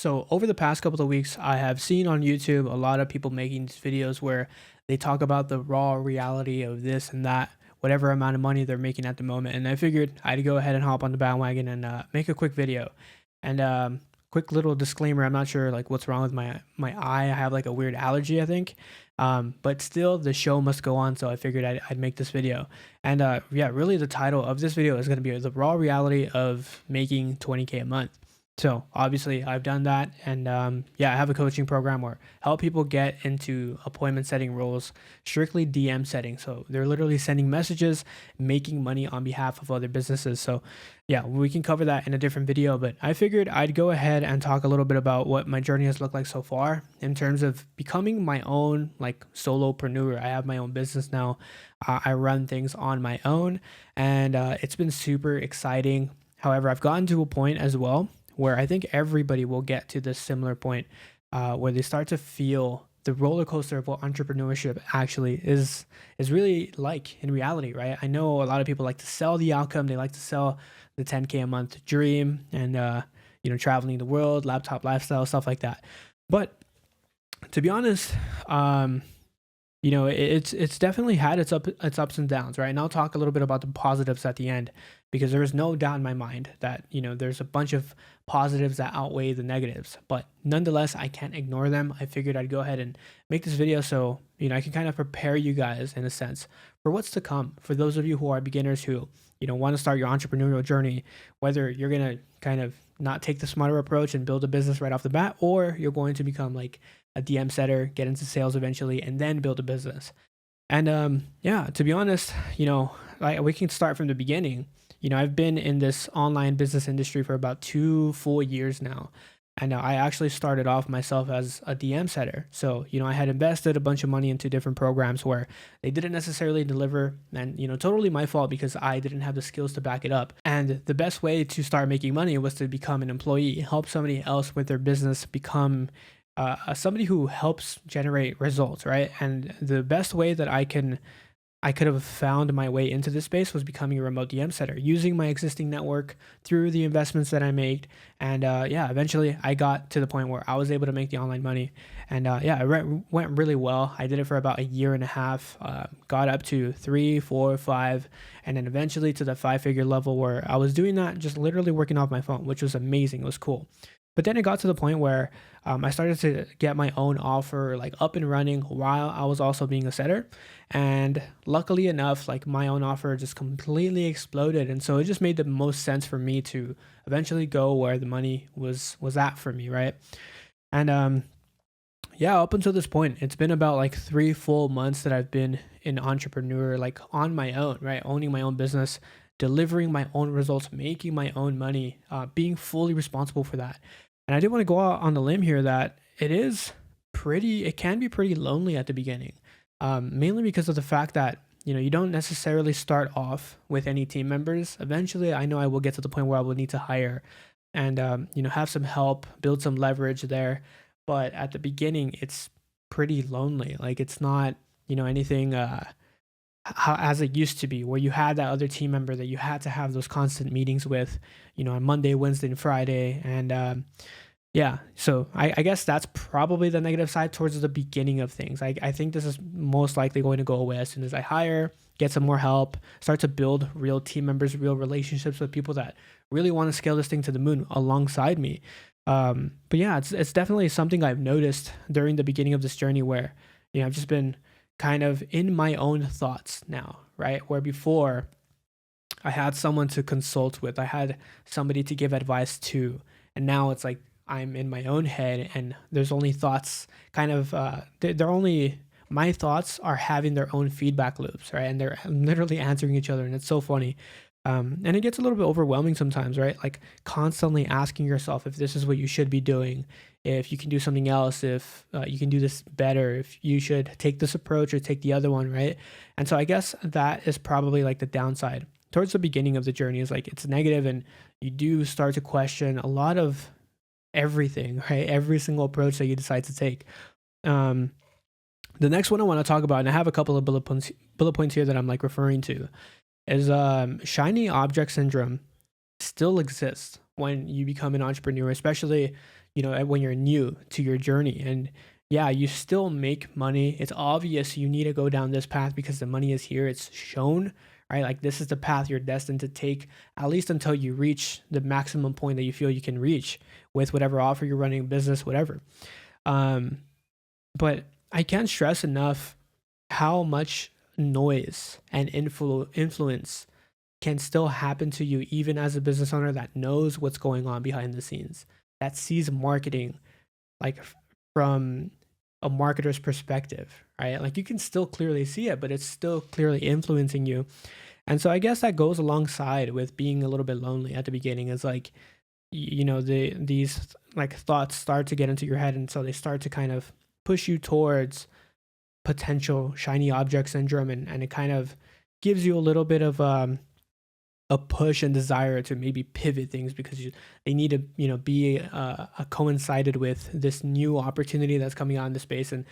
So over the past couple of weeks, I have seen on YouTube a lot of people making these videos where they talk about the raw reality of this and that, whatever amount of money they're making at the moment. And I figured I'd go ahead and hop on the bandwagon and make a quick video. And quick little disclaimer: I'm not sure like what's wrong with my eye. I have like a weird allergy, I think. But still, the show must go on, so I figured I'd make this video. And yeah, really, the title of this video is going to be the raw reality of making 20K a month. So obviously I've done that, and yeah, I have a coaching program where help people get into appointment setting roles, strictly DM setting. So they're literally sending messages, making money on behalf of other businesses. So yeah, we can cover that in a different video, but I figured I'd go ahead and talk a little bit about what my journey has looked like so far in terms of becoming my own like solopreneur. I have my own business now. I run things on my own, and it's been super exciting. However, I've gotten to a point as well where I think everybody will get to this similar point where they start to feel the roller coaster of what entrepreneurship actually is really like in reality, right? I know a lot of people like to sell the outcome. They like to sell the 10K a month dream and traveling the world, laptop lifestyle, stuff like that. But to be honest, it's definitely had its ups and downs, right? And I'll talk a little bit about the positives at the end, because there is no doubt in my mind that there's a bunch of positives that outweigh the negatives. But nonetheless, I can't ignore them. I figured I'd go ahead and make this video so I can kind of prepare you guys in a sense for what's to come. For those of you who are beginners who want to start your entrepreneurial journey, whether you're gonna kind of not take the smarter approach and build a business right off the bat, or you're going to become like a DM setter, get into sales eventually, and then build a business. And yeah, to be honest, we can start from the beginning. I've been in this online business industry for about 2 full years now. And I actually started off myself as a DM setter. So, I had invested a bunch of money into different programs where they didn't necessarily deliver, and, totally my fault because I didn't have the skills to back it up. And the best way to start making money was to become an employee, help somebody else with their business, become somebody who helps generate results, right? And the best way that I could have found my way into this space was becoming a remote DM setter, using my existing network through the investments that I made. And yeah, eventually I got to the point where I was able to make the online money. And yeah, went really well. I did it for about a year and a half, got up to 3, 4, 5, and then eventually to the 5-figure level where I was doing that just literally working off my phone, which was amazing. It was cool. But then it got to the point where I started to get my own offer like up and running while I was also being a setter. And luckily enough, like my own offer just completely exploded. And so it just made the most sense for me to eventually go where the money was at for me, right? And yeah, up until this point, it's been about like 3 full months that I've been an entrepreneur, like on my own, right? Owning my own business, delivering my own results, making my own money, being fully responsible for that. And I did want to go out on the limb here that it can be pretty lonely at the beginning, mainly because of the fact that, you don't necessarily start off with any team members. Eventually, I know I will get to the point where I will need to hire and, have some help, build some leverage there. But at the beginning, it's pretty lonely. Like it's not, anything, how as it used to be, where you had that other team member that you had to have those constant meetings with, on Monday, Wednesday, and Friday. And yeah, so I guess that's probably the negative side towards the beginning of things. I think this is most likely going to go away as soon as I hire, get some more help, start to build real team members, real relationships with people that really want to scale this thing to the moon alongside me. But yeah, it's definitely something I've noticed during the beginning of this journey where, I've just been kind of in my own thoughts now, right? Where before I had someone to consult with, I had somebody to give advice to, and now it's like I'm in my own head and there's only thoughts kind of, they're only, my thoughts are having their own feedback loops, right? And they're literally answering each other, and it's so funny. And it gets a little bit overwhelming sometimes, right? Like constantly asking yourself if this is what you should be doing, if you can do something else, if you can do this better, if you should take this approach or take the other one, right? And so I guess that is probably like the downside towards the beginning of the journey, is like it's negative and you do start to question a lot of everything, right? Every single approach that you decide to take. The next one I want to talk about, and I have a couple of bullet points here that I'm like referring to, is shiny object syndrome still exists when you become an entrepreneur, especially when you're new to your journey. And yeah, you still make money. It's obvious you need to go down this path because the money is here. It's shown, right? Like this is the path you're destined to take, at least until you reach the maximum point that you feel you can reach with whatever offer you're running, business, whatever. Um, but I can't stress enough how much noise and influence can still happen to you even as a business owner that knows what's going on behind the scenes, that sees marketing like from a marketer's perspective, right? Like you can still clearly see it, but it's still clearly influencing you. And so I guess that goes alongside with being a little bit lonely at the beginning. Is like these like thoughts start to get into your head, and so they start to kind of push you towards potential shiny object syndrome, and it kind of gives you a little bit of a push and desire to maybe pivot things because they need to be coincided with this new opportunity that's coming out in the space, and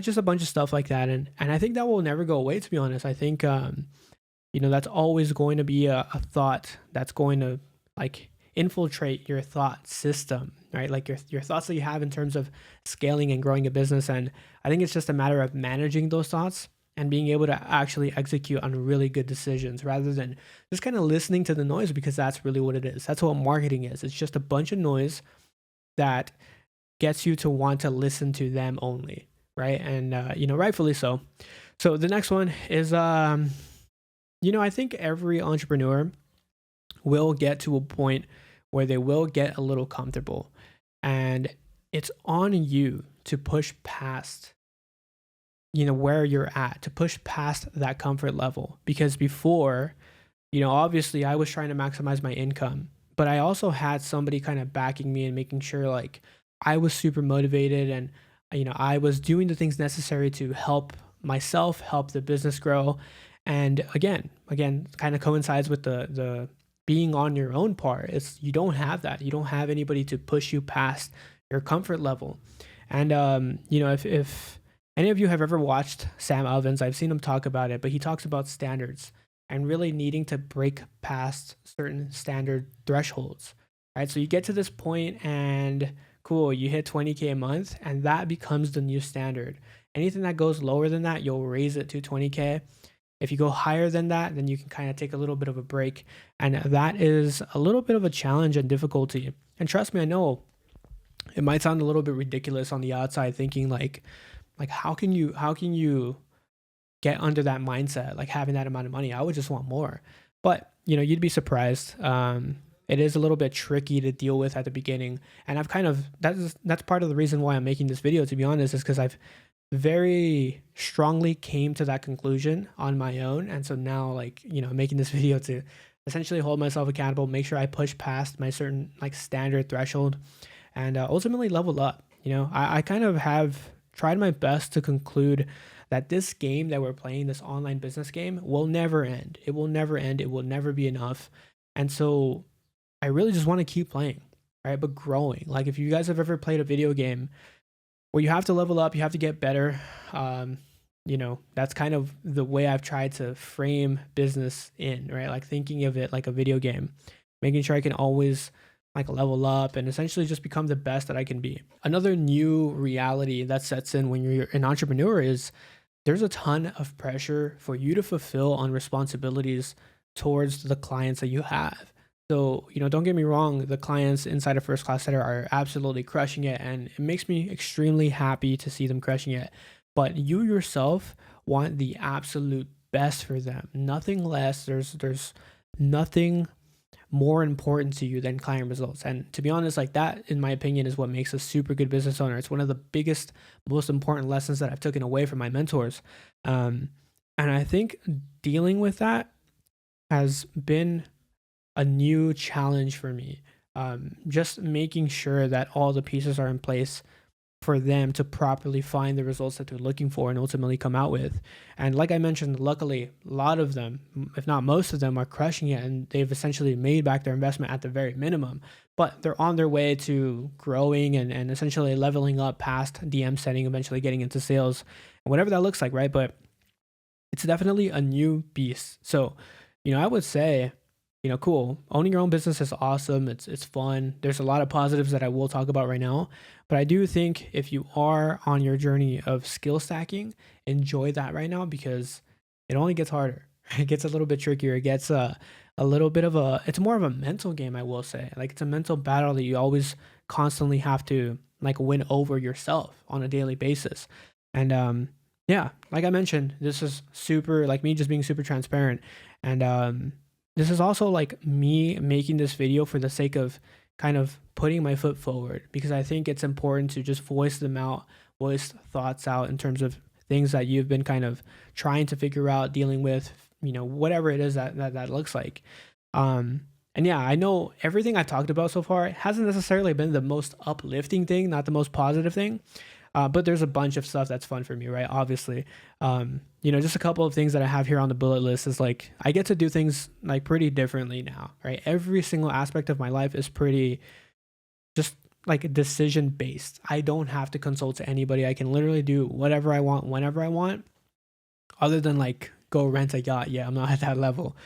just a bunch of stuff like that. And I think that will never go away, to be honest. I think that's always going to be a thought that's going to like infiltrate your thought system, right? Like your thoughts that you have in terms of scaling and growing a business. And I think it's just a matter of managing those thoughts and being able to actually execute on really good decisions rather than just kind of listening to the noise, because that's really what it is. That's what marketing is. It's just a bunch of noise that gets you to want to listen to them only, right? And rightfully so. So the next one is I think every entrepreneur will get to a point where they will get a little comfortable, and it's on you to push past where you're at, to push past that comfort level. Because before, obviously I was trying to maximize my income, but I also had somebody kind of backing me and making sure like I was super motivated, and I was doing the things necessary to help myself, help the business grow. And again kind of coincides with the being on your own part. It's you don't have that. You don't have anybody to push you past your comfort level. And if any of you have ever watched Sam Ovens, I've seen him talk about it, but he talks about standards and really needing to break past certain standard thresholds, right? So you get to this point and cool, you hit 20K a month, and that becomes the new standard. Anything that goes lower than that, you'll raise it to 20K. If you go higher than that, then you can kind of take a little bit of a break. And that is a little bit of a challenge and difficulty. And trust me, I know it might sound a little bit ridiculous on the outside, thinking like how can you get under that mindset, like having that amount of money? I would just want more. But you'd be surprised. It is a little bit tricky to deal with at the beginning, and I've kind of that's part of the reason why I'm making this video, to be honest, is because I've very strongly came to that conclusion on my own. And so now I'm making this video to essentially hold myself accountable, make sure I push past my certain like standard threshold, and ultimately level up. I kind of have tried my best to conclude that this game that we're playing, this online business game, will never end. It will never end. It will never be enough. And so I really just want to keep playing, right? But growing. Like if you guys have ever played a video game where you have to level up, you have to get better, that's kind of the way I've tried to frame business in, right? Like thinking of it like a video game, making sure I can always like level up and essentially just become the best that I can be. Another new reality that sets in when you're an entrepreneur is there's a ton of pressure for you to fulfill on responsibilities towards the clients that you have. So, don't get me wrong, the clients inside of First Class Setter are absolutely crushing it, and it makes me extremely happy to see them crushing it. But you yourself want the absolute best for them, nothing less. There's nothing more important to you than client results. And to be honest, like that, in my opinion, is what makes a super good business owner. It's one of the biggest, most important lessons that I've taken away from my mentors. And I think dealing with that has been a new challenge for me. Just making sure that all the pieces are in place for them to properly find the results that they're looking for and ultimately come out with. And like I mentioned, luckily, a lot of them, if not most of them, are crushing it, and they've essentially made back their investment at the very minimum. But they're on their way to growing and essentially leveling up past DM setting, eventually getting into sales, and whatever that looks like, right? But it's definitely a new beast. So, I would say cool. Owning your own business is awesome. It's fun. There's a lot of positives that I will talk about right now, but I do think if you are on your journey of skill stacking, enjoy that right now because it only gets harder. It gets a little bit trickier. It gets a little bit of a it's more of a mental game, I will say. Like it's a mental battle that you always constantly have to like win over yourself on a daily basis. And yeah, like I mentioned, this is super like me just being super transparent. And this is also like me making this video for the sake of kind of putting my foot forward because I think it's important to just voice them out, voice thoughts out in terms of things that you've been kind of trying to figure out, dealing with, whatever it is that looks like. And yeah, I know everything I talked about so far hasn't necessarily been the most uplifting thing, not the most positive thing. But there's a bunch of stuff that's fun for me, right? Obviously, just a couple of things that I have here on the bullet list is like I get to do things like pretty differently now, right? Every single aspect of my life is pretty just like decision based. I don't have to consult to anybody. I can literally do whatever I want whenever I want, other than like go rent a yacht. Yeah, I'm not at that level.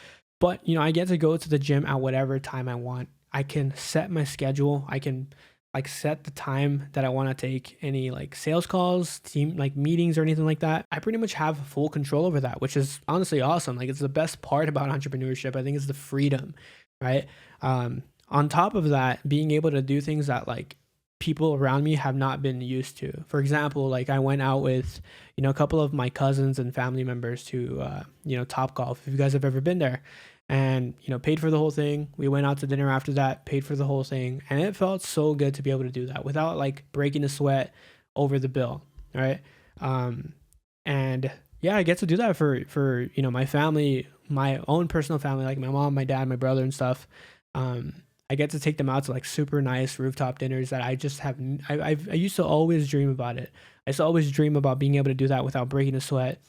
But I get to go to the gym at whatever time I want. I can set my schedule. I can like set the time that I want to take any like sales calls, team like meetings or anything like that. I pretty much have full control over that, which is honestly awesome. Like it's the best part about entrepreneurship. I think it's the freedom, right? On top of that, being able to do things that like people around me have not been used to. For example, like I went out with, a couple of my cousins and family members to, Top Golf. If you guys have ever been there, and paid for the whole thing. We went out to dinner after that, paid for the whole thing, and it felt so good to be able to do that without like breaking a sweat over the bill, right? And yeah, I get to do that for my family, my own personal family, like my mom, my dad, my brother, and stuff. I get to take them out to like super nice rooftop dinners that I just have. I used to always dream about it. I used to always dream about being able to do that without breaking a sweat.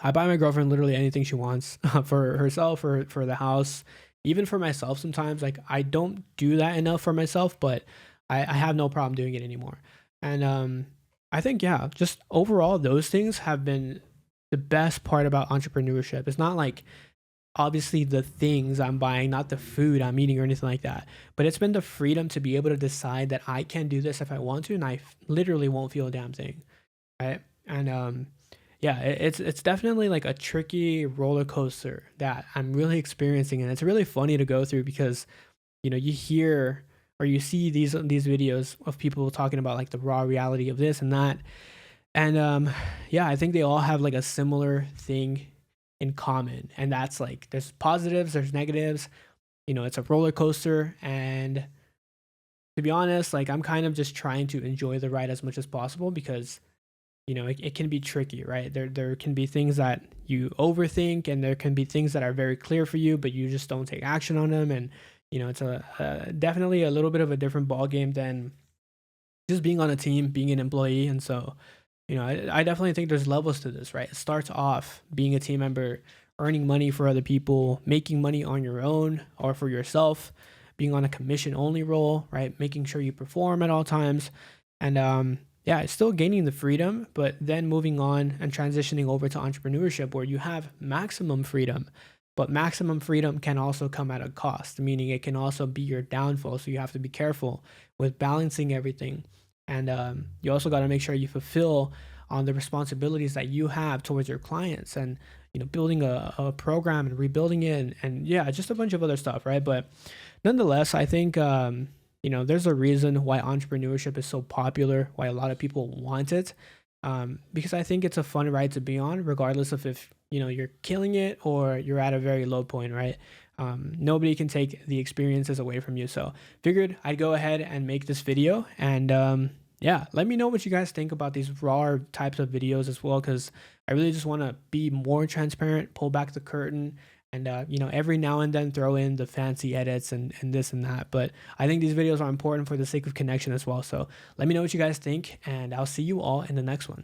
I buy my girlfriend literally anything she wants for herself, for the house, even for myself sometimes. Like I don't do that enough for myself, but I have no problem doing it anymore. And I think yeah, just overall those things have been the best part about entrepreneurship. It's not like obviously the things I'm buying, not the food I'm eating or anything like that, but it's been the freedom to be able to decide that I can do this if I want to, and literally won't feel a damn thing, right? And yeah, it's definitely like a tricky roller coaster that I'm really experiencing, and it's really funny to go through because you hear or you see these videos of people talking about like the raw reality of this and that, and yeah, I think they all have like a similar thing in common, and that's like there's positives, there's negatives. It's a roller coaster, and to be honest, like I'm kind of just trying to enjoy the ride as much as possible because it can be tricky, right? There can be things that you overthink, and there can be things that are very clear for you, but you just don't take action on them. And it's definitely a little bit of a different ball game than just being on a team, being an employee. And so, I definitely think there's levels to this, right? It starts off being a team member, earning money for other people, making money on your own or for yourself, being on a commission only role, right? Making sure you perform at all times, and yeah, it's still gaining the freedom, but then moving on and transitioning over to entrepreneurship where you have maximum freedom. But maximum freedom can also come at a cost, meaning it can also be your downfall. So you have to be careful with balancing everything. And you also got to make sure you fulfill on the responsibilities that you have towards your clients, and building a program and rebuilding it, and yeah, just a bunch of other stuff, right? But nonetheless, I think there's a reason why entrepreneurship is so popular, why a lot of people want it, because I think it's a fun ride to be on, regardless of if you're killing it or you're at a very low point, right? Nobody can take the experiences away from you. So figured I'd go ahead and make this video, and yeah, let me know what you guys think about these raw types of videos as well, because I really just want to be more transparent, pull back the curtain, and every now and then throw in the fancy edits and this and that. But I think these videos are important for the sake of connection as well. So let me know what you guys think, and I'll see you all in the next one.